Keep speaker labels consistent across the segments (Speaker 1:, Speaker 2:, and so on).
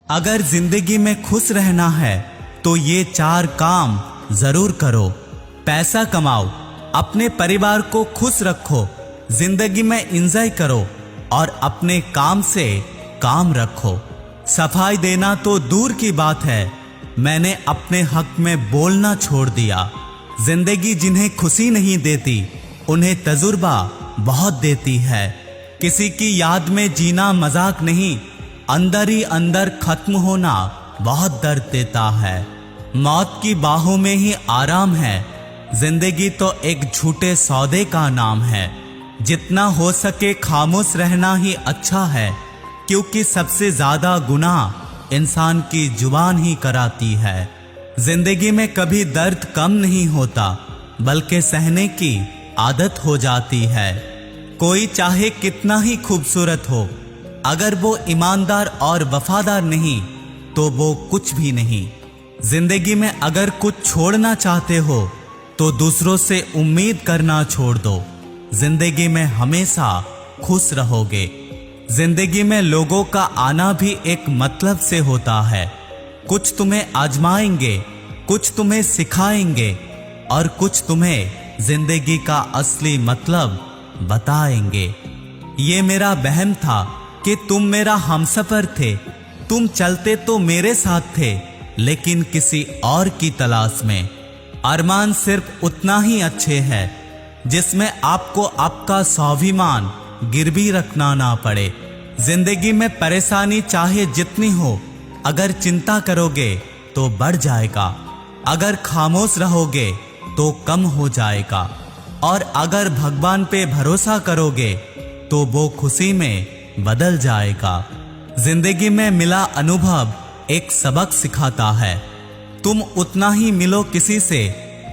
Speaker 1: अगर जिंदगी में खुश रहना है तो ये 4 काम जरूर करो। पैसा कमाओ, अपने परिवार को खुश रखो, जिंदगी में एंजॉय करो और अपने काम से काम रखो। सफाई देना तो दूर की बात है, मैंने अपने हक में बोलना छोड़ दिया। जिंदगी जिन्हें खुशी नहीं देती उन्हें तजुर्बा बहुत देती है। किसी की याद में जीना मजाक नहीं, अंदर ही अंदर खत्म होना बहुत दर्द देता है। मौत की बाहों में ही आराम है, जिंदगी तो एक झूठे सौदे का नाम है। जितना हो सके खामोश रहना ही अच्छा है, क्योंकि सबसे ज्यादा गुनाह इंसान की जुबान ही कराती है। जिंदगी में कभी दर्द कम नहीं होता, बल्कि सहने की आदत हो जाती है। कोई चाहे कितना ही खूबसूरत हो, अगर वो ईमानदार और वफादार नहीं तो वो कुछ भी नहीं। जिंदगी में अगर कुछ छोड़ना चाहते हो तो दूसरों से उम्मीद करना छोड़ दो। जिंदगी में हमेशा खुश रहोगे। जिंदगी में लोगों का आना भी एक मतलब से होता है। कुछ तुम्हें आजमाएंगे, कुछ तुम्हें सिखाएंगे और कुछ तुम्हें जिंदगी का असली मतलब बताएंगे। ये मेरा वहम था कि तुम मेरा हमसफर थे, तुम चलते तो मेरे साथ थे, लेकिन किसी और की तलाश में। अरमान सिर्फ उतना ही अच्छे हैं जिसमें आपको आपका स्वाभिमान गिरवी रखना ना पड़े। जिंदगी में परेशानी चाहे जितनी हो, अगर चिंता करोगे तो बढ़ जाएगा, अगर खामोश रहोगे तो कम हो जाएगा और अगर भगवान पे भरोसा करोगे तो वो खुशी में बदल जाएगा। जिंदगी में मिला अनुभव एक सबक सिखाता है। तुम उतना ही मिलो किसी से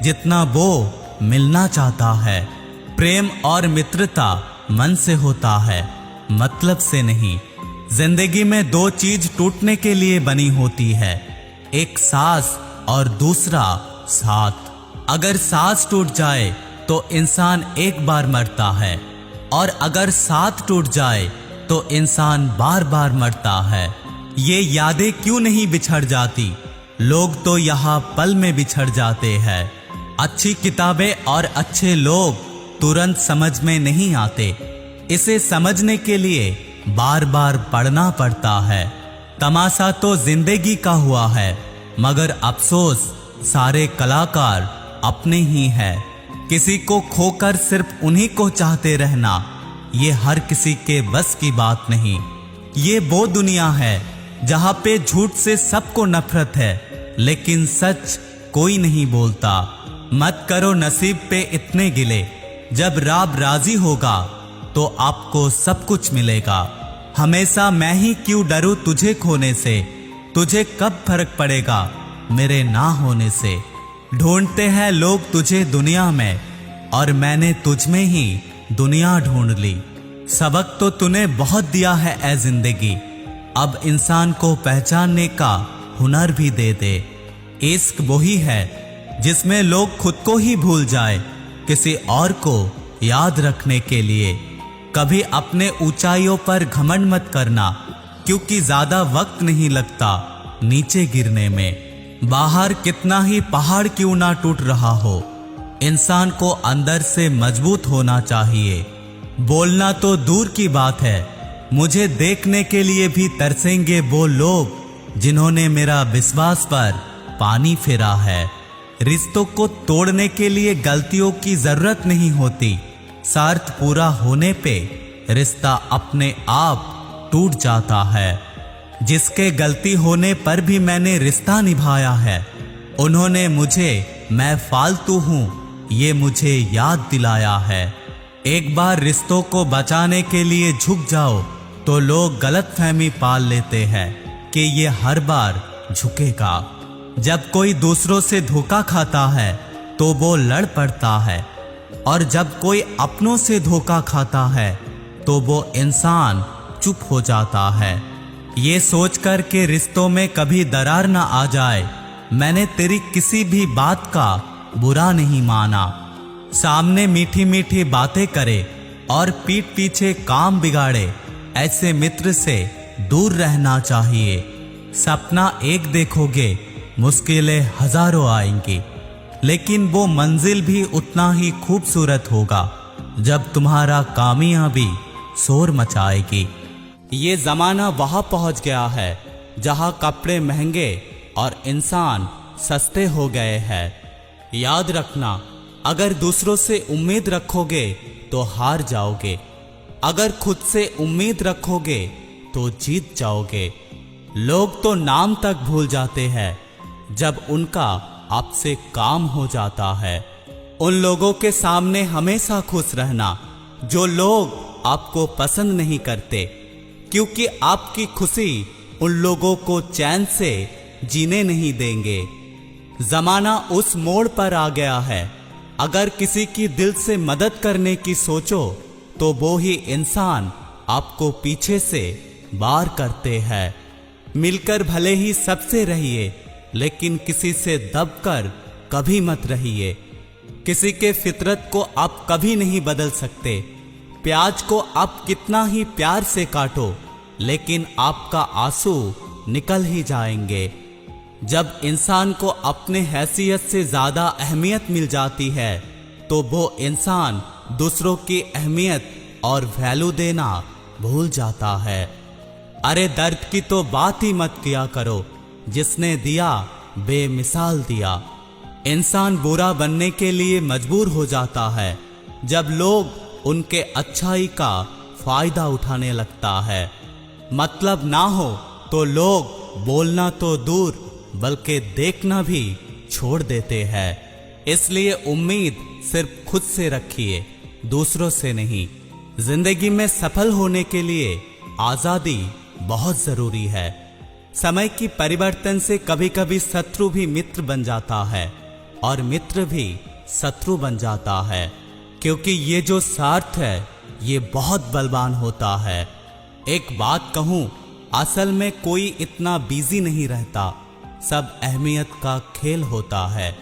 Speaker 1: जितना वो मिलना चाहता है। प्रेम और मित्रता मन से होता है, मतलब से नहीं। जिंदगी में 2 चीज टूटने के लिए बनी होती है, एक सांस और दूसरा साथ। अगर सांस टूट जाए तो इंसान एक बार मरता है और अगर साथ टूट जाए तो इंसान बार बार मरता है। ये यादें क्यों नहीं बिछड़ जाती? लोग तो यहाँ पल में बिछड़ जाते हैं। अच्छी किताबें और अच्छे लोग तुरंत समझ में नहीं आते, इसे समझने के लिए बार बार पढ़ना पड़ता है। तमाशा तो जिंदगी का हुआ है, मगर अफसोस सारे कलाकार अपने ही हैं। किसी को खोकर सिर्फ उन्हीं को चाहते रहना, ये हर किसी के बस की बात नहीं। ये वो दुनिया है जहाँ पे झूठ से सबको नफरत है, लेकिन सच कोई नहीं बोलता। मत करो नसीब पे इतने गिले, जब रब राजी होगा तो आपको सब कुछ मिलेगा। हमेशा मैं ही क्यों डरूं तुझे खोने से, तुझे कब फर्क पड़ेगा मेरे ना होने से। ढूंढते हैं लोग तुझे दुनिया में और मैंने तुझ में ही दुनिया ढूंढ ली। सबक तो तूने बहुत दिया है ए जिंदगी, अब इंसान को पहचानने का हुनर भी दे दे। इश्क वही है जिसमें लोग खुद को ही भूल जाए किसी और को याद रखने के लिए। कभी अपने ऊंचाइयों पर घमंड मत करना, क्योंकि ज्यादा वक्त नहीं लगता नीचे गिरने में। बाहर कितना ही पहाड़ क्यों ना टूट रहा हो, इंसान को अंदर से मजबूत होना चाहिए। बोलना तो दूर की बात है, मुझे देखने के लिए भी तरसेंगे वो लोग जिन्होंने मेरा विश्वास पर पानी फेरा है। रिश्तों को तोड़ने के लिए गलतियों की जरूरत नहीं होती, स्वार्थ पूरा होने पे रिश्ता अपने आप टूट जाता है। जिसके गलती होने पर भी मैंने रिश्ता निभाया है, उन्होंने मुझे मैं फालतू हूं ये मुझे याद दिलाया है। एक बार रिश्तों को बचाने के लिए झुक जाओ तो लोग गलतफहमी पाल लेते हैं कि ये हर बार झुकेगा। जब कोई दूसरों से धोखा खाता है तो वो लड़ पड़ता है, और जब कोई अपनों से धोखा खाता है तो वो इंसान चुप हो जाता है। ये सोचकर के रिश्तों में कभी दरार ना आ जाए, मैंने तेरी किसी भी बात का बुरा नहीं माना। सामने मीठी मीठी बातें करे और पीठ पीछे काम बिगाड़े, ऐसे मित्र से दूर रहना चाहिए। सपना एक देखोगे, मुश्किलें हजारों आएंगी, लेकिन वो मंजिल भी उतना ही खूबसूरत होगा जब तुम्हारा कामयाबी शोर मचाएगी। ये जमाना वहां पहुंच गया है जहां कपड़े महंगे और इंसान सस्ते हो गए हैं। याद रखना, अगर दूसरों से उम्मीद रखोगे तो हार जाओगे, अगर खुद से उम्मीद रखोगे तो जीत जाओगे। लोग तो नाम तक भूल जाते हैं जब उनका आपसे काम हो जाता है। उन लोगों के सामने हमेशा खुश रहना जो लोग आपको पसंद नहीं करते, क्योंकि आपकी खुशी उन लोगों को चैन से जीने नहीं देंगे। जमाना उस मोड़ पर आ गया है, अगर किसी की दिल से मदद करने की सोचो तो वो ही इंसान आपको पीछे से वार करते हैं। मिलकर भले ही सबसे रहिए, लेकिन किसी से दबकर कभी मत रहिए। किसी के फितरत को आप कभी नहीं बदल सकते। प्याज को आप कितना ही प्यार से काटो, लेकिन आपका आंसू निकल ही जाएंगे। जब इंसान को अपने हैसियत से ज्यादा अहमियत मिल जाती है तो वो इंसान दूसरों की अहमियत और वैल्यू देना भूल जाता है। अरे दर्द की तो बात ही मत किया करो, जिसने दिया बेमिसाल दिया। इंसान बुरा बनने के लिए मजबूर हो जाता है जब लोग उनके अच्छाई का फायदा उठाने लगता है। मतलब ना हो तो लोग बोलना तो दूर बल्कि देखना भी छोड़ देते हैं। इसलिए उम्मीद सिर्फ खुद से रखिए, दूसरों से नहीं। जिंदगी में सफल होने के लिए आजादी बहुत जरूरी है। समय की परिवर्तन से कभी कभी शत्रु भी मित्र बन जाता है और मित्र भी शत्रु बन जाता है, क्योंकि ये जो स्वार्थ है ये बहुत बलवान होता है। एक बात कहूं, असल में कोई इतना बिजी नहीं रहता, सब अहमियत का खेल होता है।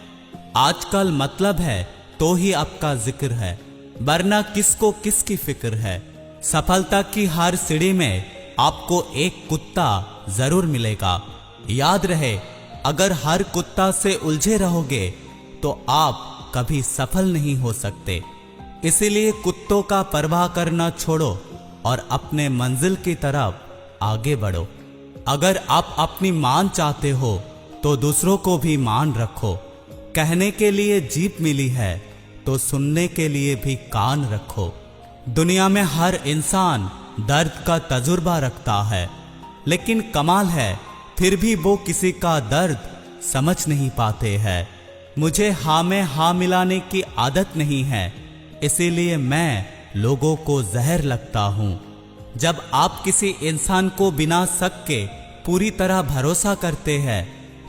Speaker 1: आजकल मतलब है तो ही आपका जिक्र है, वरना किसको किसकी फिक्र है। सफलता की हर सीढ़ी में आपको एक कुत्ता जरूर मिलेगा। याद रहे, अगर हर कुत्ता से उलझे रहोगे तो आप कभी सफल नहीं हो सकते। इसीलिए कुत्तों का परवाह करना छोड़ो और अपने मंजिल की तरफ आगे बढ़ो। अगर आप अपनी मान चाहते हो तो दूसरों को भी मान रखो। कहने के लिए जीभ मिली है तो सुनने के लिए भी कान रखो। दुनिया में हर इंसान दर्द का तजुर्बा रखता है, लेकिन कमाल है फिर भी वो किसी का दर्द समझ नहीं पाते हैं। मुझे हाँ में हाँ मिलाने की आदत नहीं है, इसीलिए मैं लोगों को जहर लगता हूँ। जब आप किसी इंसान को बिना शक के पूरी तरह भरोसा करते हैं,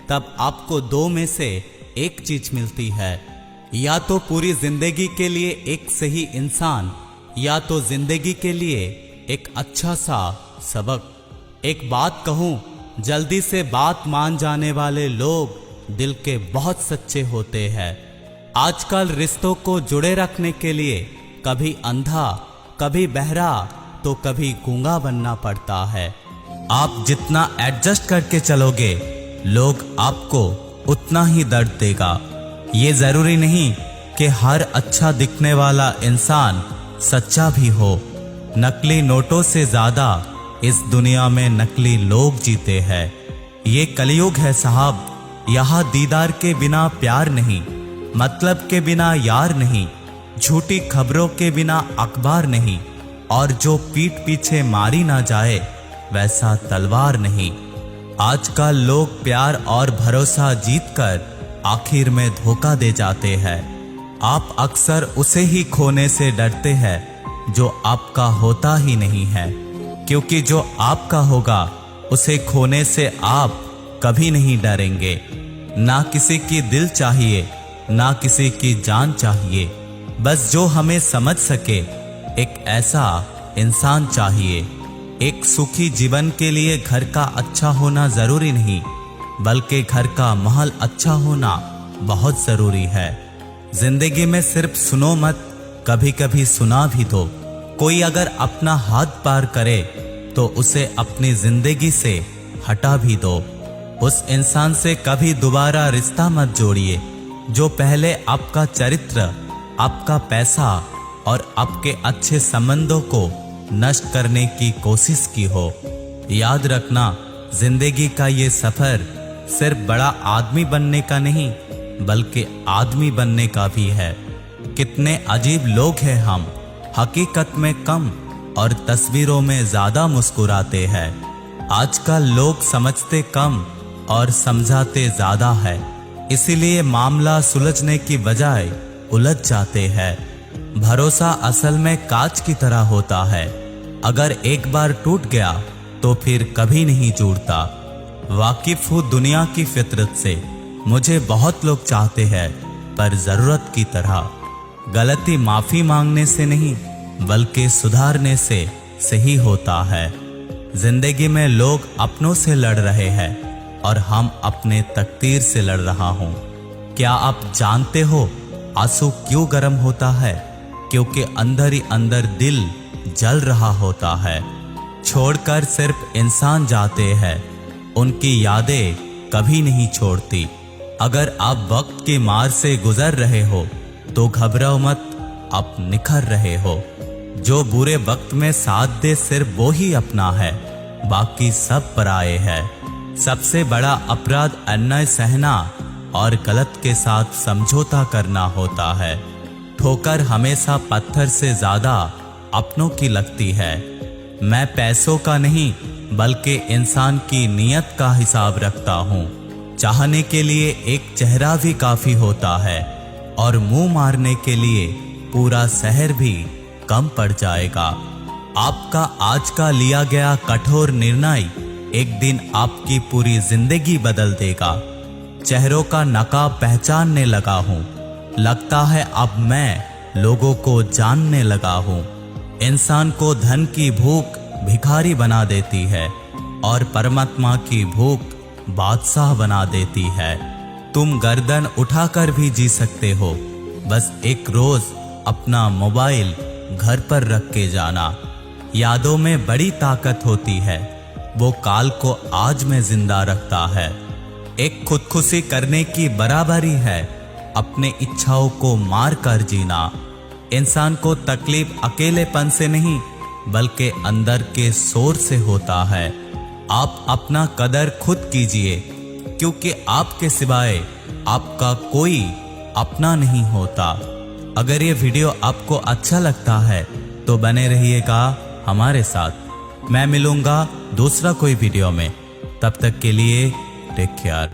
Speaker 1: तब आपको दो में से एक चीज मिलती है, या तो पूरी जिंदगी के लिए एक सही इंसान, या तो जिंदगी के लिए एक अच्छा सा सबक। एक बात कहूँ, जल्दी से बात मान जाने वाले लोग दिल के बहुत सच्चे होते हैं। आजकल रिश्तों को जुड़े रखने के लिए कभी अंधा, कभी बहरा तो कभी गूंगा बनना पड़ता है। आप जितना एडजस्ट करके चलोगे, लोग आपको उतना ही दर्द देगा। ये जरूरी नहीं कि हर अच्छा दिखने वाला इंसान सच्चा भी हो। नकली नोटों से ज्यादा इस दुनिया में नकली लोग जीते हैं। ये कलयुग है साहब, यहाँ दीदार के बिना प्यार नहीं, मतलब के बिना यार नहीं, झूठी खबरों के बिना अखबार नहीं, और जो पीठ पीछे मारी ना जाए वैसा तलवार नहीं। आजकल लोग प्यार और भरोसा जीतकर आखिर में धोखा दे जाते हैं। आप अक्सर उसे ही खोने से डरते हैं जो आपका होता ही नहीं है, क्योंकि जो आपका होगा उसे खोने से आप कभी नहीं डरेंगे। ना किसी की दिल चाहिए, ना किसी की जान चाहिए, बस जो हमें समझ सके एक ऐसा इंसान चाहिए। एक सुखी जीवन के लिए घर का अच्छा होना जरूरी नहीं, बल्कि घर का माहौल अच्छा होना बहुत जरूरी है। जिंदगी में सिर्फ सुनो मत, कभी कभी सुना भी दो। कोई अगर अपना हाथ पार करे तो उसे अपनी जिंदगी से हटा भी दो। उस इंसान से कभी दोबारा रिश्ता मत जोड़िए जो पहले आपका चरित्र, आपका पैसा और आपके अच्छे संबंधों को नष्ट करने की कोशिश की हो। याद रखना, जिंदगी का ये सफर सिर्फ बड़ा आदमी बनने का नहीं बल्कि आदमी बनने का भी है। कितने अजीब लोग हैं हम, हकीकत में कम और तस्वीरों में ज्यादा मुस्कुराते हैं। आजकल लोग समझते कम और समझाते ज्यादा है, इसीलिए मामला सुलझने की बजाय उलझ जाते हैं। भरोसा असल में कांच की तरह होता है, अगर एक बार टूट गया तो फिर कभी नहीं जुड़ता। वाकिफ हूँ दुनिया की फितरत से, मुझे बहुत लोग चाहते हैं पर जरूरत की तरह। गलती माफी मांगने से नहीं बल्कि सुधारने से सही होता है। जिंदगी में लोग अपनों से लड़ रहे हैं और हम अपने तकदीर से लड़ रहा हूं। क्या आप जानते हो आंसू क्यों गर्म होता है? क्योंकि अंदर ही अंदर दिल जल रहा होता है। छोड़कर सिर्फ इंसान जाते हैं, उनकी यादें कभी नहीं छोड़ती। अगर आप वक्त की मार से गुजर रहे हो तो घबराओ मत, आप निखर रहे हो। जो बुरे वक्त में साथ दे सिर्फ वो ही अपना है, बाकी सब पराए है। सबसे बड़ा अपराध अन्याय सहना और गलत के साथ समझौता करना होता है। ठोकर हमेशा पत्थर से ज्यादा अपनों की लगती है। मैं पैसों का नहीं बल्कि इंसान की नीयत का हिसाब रखता हूँ। चाहने के लिए एक चेहरा भी काफी होता है और मुंह मारने के लिए पूरा शहर भी कम पड़ जाएगा। आपका आज का लिया गया कठोर निर्णय एक दिन आपकी पूरी जिंदगी बदल देगा। चेहरों का नकाब पहचानने लगा हूँ, लगता है अब मैं लोगों को जानने लगा हूँ। इंसान को धन की भूख भिखारी बना देती है और परमात्मा की भूख बादशाह बना देती है। तुम गर्दन उठाकर भी जी सकते हो, बस एक रोज अपना मोबाइल घर पर रख के जाना। यादों में बड़ी ताकत होती है, वो काल को आज में जिंदा रखता है। एक खुदकुशी करने की बराबरी है अपने इच्छाओं को मार कर जीना। इंसान को तकलीफ अकेलेपन से नहीं बल्कि अंदर के शोर से होता है। आप अपना कदर खुद कीजिए, क्योंकि आपके सिवाय आपका कोई अपना नहीं होता। अगर ये वीडियो आपको अच्छा लगता है तो बने रहिएगा हमारे साथ। मैं मिलूंगा दूसरा कोई वीडियो में, तब तक के लिए टेक केयर।